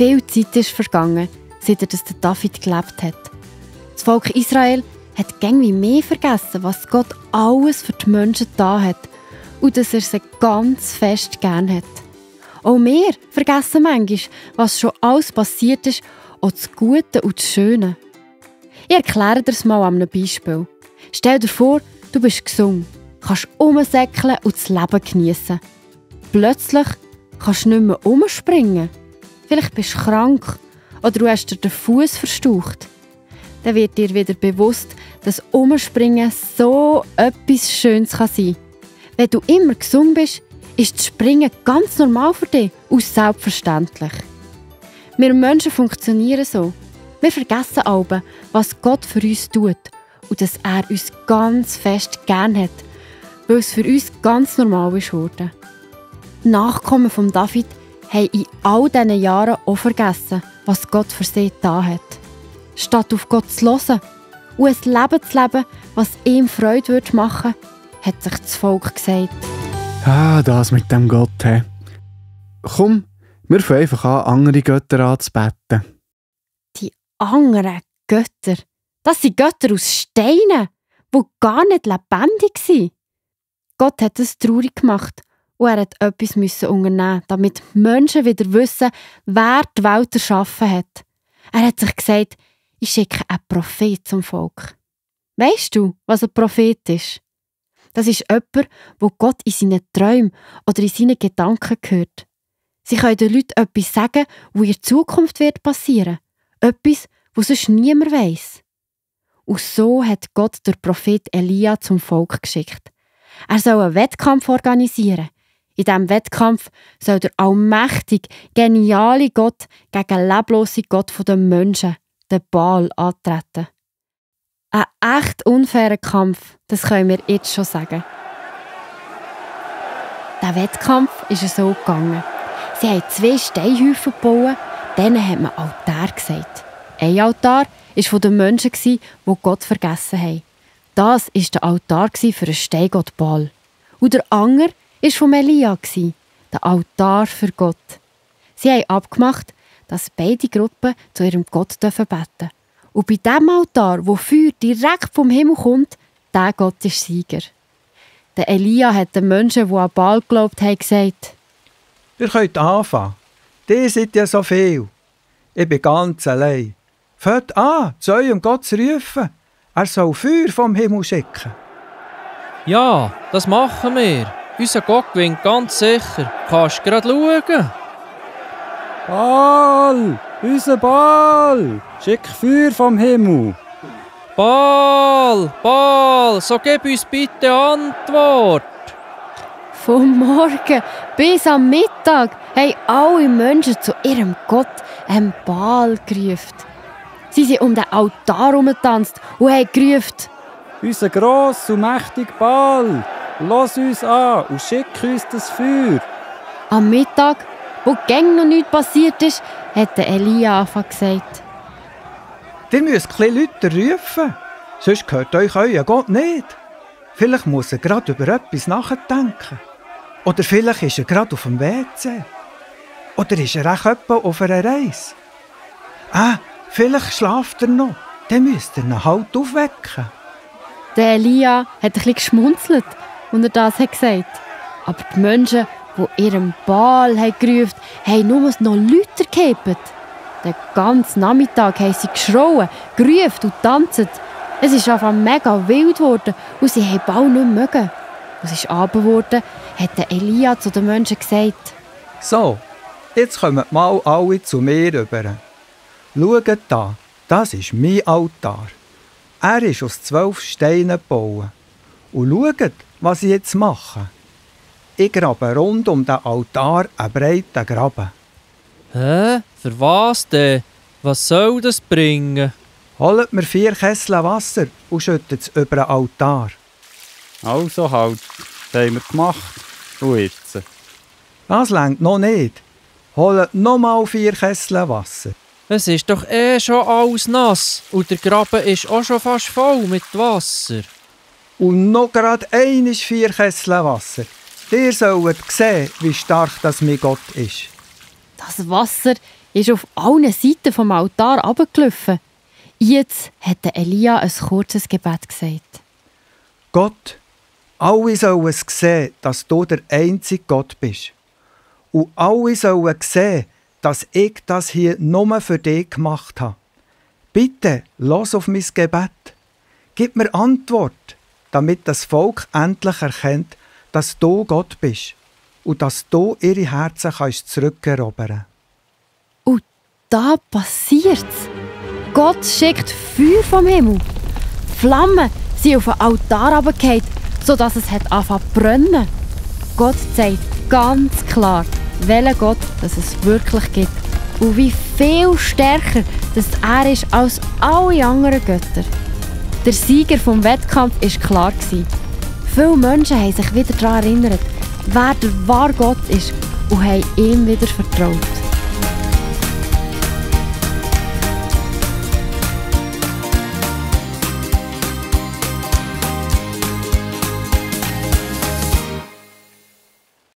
viel Zeit ist vergangen, seit der David gelebt hat. Das Volk Israel hat irgendwie mehr vergessen, was Gott alles für die Menschen getan hat und dass er sie ganz fest gern hat. Auch wir vergessen manchmal, was schon alles passiert ist, auch das Gute und das Schöne. Ich erkläre dir es mal an einem Beispiel. Stell dir vor, du bist gesund, kannst rumsäckeln und das Leben geniessen. Plötzlich kannst du nicht mehr umspringen. Vielleicht bist du krank oder du hast dir den Fuß verstaucht. Dann wird dir wieder bewusst, dass Umspringen so etwas Schönes sein kann. Wenn du immer gesund bist, ist das Springen ganz normal für dich und selbstverständlich. Wir Menschen funktionieren so. Wir vergessen aber, was Gott für uns tut und dass er uns ganz fest gern hat, weil es für uns ganz normal ist geworden. Die Nachkommen von David haben in all diesen Jahren auch vergessen, was Gott für sie getan hat. Statt auf Gott zu hören und ein Leben zu leben, was ihm Freude machen würde, hat sich das Volk gesagt. Das mit dem Gott. He. Komm, wir fangen einfach an, andere Götter anzubeten. Die anderen Götter? Das sind Götter aus Steinen, die gar nicht lebendig sind. Gott hat es traurig gemacht und er hat etwas unternehmen, damit die Menschen wieder wissen, wer die Welt erschaffen hat. Er hat sich gesagt, ich schicke einen Prophet zum Volk. Weisst du, was ein Prophet ist? Das ist jemand, der Gott in seinen Träumen oder in seinen Gedanken hört. Sie können den Leuten etwas sagen, was in der Zukunft wird passieren. Etwas, was sonst niemand weiss. Und so hat Gott den Prophet Elia zum Volk geschickt. Er soll einen Wettkampf organisieren. In diesem Wettkampf soll der allmächtige, geniale Gott gegen den leblosen Gott der Menschen, den Baal, antreten. Ein echt unfairer Kampf, das können wir jetzt schon sagen. Der Wettkampf ist so gegangen. Sie haben 2 Steinhäufen gebaut, denen hat man Altar gesagt. Ein Altar war von den Menschen, die Gott vergessen haben. Das war der Altar für den Steingott Baal. Und der andere war von Elia, der Altar für Gott. Sie haben abgemacht, dass beide Gruppen zu ihrem Gott beten dürfen. Und bei diesem Altar, wo Feuer direkt vom Himmel kommt, der Gott ist Sieger. Der Elia hat den Menschen, die an Baal geglaubt haben, gesagt: Ihr könnt anfangen. Ihr seid ja so viel. Ich bin ganz allein. Fangt an, zu eurem Gott zu rufen. Er soll Feuer vom Himmel schicken. Ja, das machen wir. Unser Gott gewinnt ganz sicher. Kannst gerade schauen. Baal! Unser Baal! Schick Feuer vom Himmel! Baal! Baal! So gib uns bitte Antwort! Vom Morgen bis am Mittag haben alle Menschen zu ihrem Gott einen Baal gerufen. Sie sind um den Altar herumgetanzt und haben gerufen: Unser grosser und mächtiger Baal! Lass uns an und schick uns das Feuer! Am Mittag, wo gäng noch nichts passiert ist, hat Elia gesagt: Ihr müsst ein bisschen lauter rufen, sonst gehört euch euer Gott nicht. Vielleicht muss er gerade über etwas nachdenken. Oder vielleicht ist er gerade auf dem WC. Oder ist er auch etwa auf einer Reise. Vielleicht schlaft er noch. Dann müsst ihr ihn halt aufwecken. Der Elia hat ein bisschen geschmunzelt, als er das gesagt hat. Aber die Menschen, die ihrem Baal gerufen haben, nur noch lauter gehebt. Den ganzen Nachmittag haben sie geschrauen, gerufen und getanzt. Es ist einfach mega wild geworden und sie haben bald nicht mögen. Als es Abend geworden, hat Elia zu den Menschen gesagt: So, jetzt kommen mal alle zu mir rüber. Schaut da, das ist mein Altar. Er ist aus 12 Steinen gebaut. Und schaut, was ich jetzt mache. Ich grabe rund um den Altar einen breiten Graben. Hä? Für was denn? Was soll das bringen? Holt mir 4 Kessel Wasser und schüttet es über den Altar. Also halt, das haben wir gemacht. Und jetzt? Das reicht noch nicht. Holt nochmal 4 Kessel Wasser. Es ist doch schon alles nass und der Graben ist auch schon fast voll mit Wasser. Und noch gerade 4 Kessel Wasser. Ihr sollt sehen, wie stark das mein Gott ist. Das Wasser ist auf allen Seiten vom Altar runtergelaufen. Jetzt hat Elia ein kurzes Gebet gesagt. Gott, alle sollen sehen, dass du der einzige Gott bist. Und alle sollen sehen, dass ich das hier nur für dich gemacht habe. Bitte, lass auf mein Gebet. Gib mir Antwort, damit das Volk endlich erkennt, dass du Gott bist und dass du ihre Herzen zurückerobern kannst. Und da passiert's. Gott schickt Feuer vom Himmel. Flammen sind auf den Altar runtergefallen, sodass es angefangen zu brennen. Gott zeigt ganz klar, welchen Gott das es wirklich gibt und wie viel stärker dass er ist als alle anderen Götter. Der Sieger vom Wettkampf war klar. Viele Menschen haben sich wieder daran erinnert, wer der wahre Gott ist und haben ihm wieder vertraut.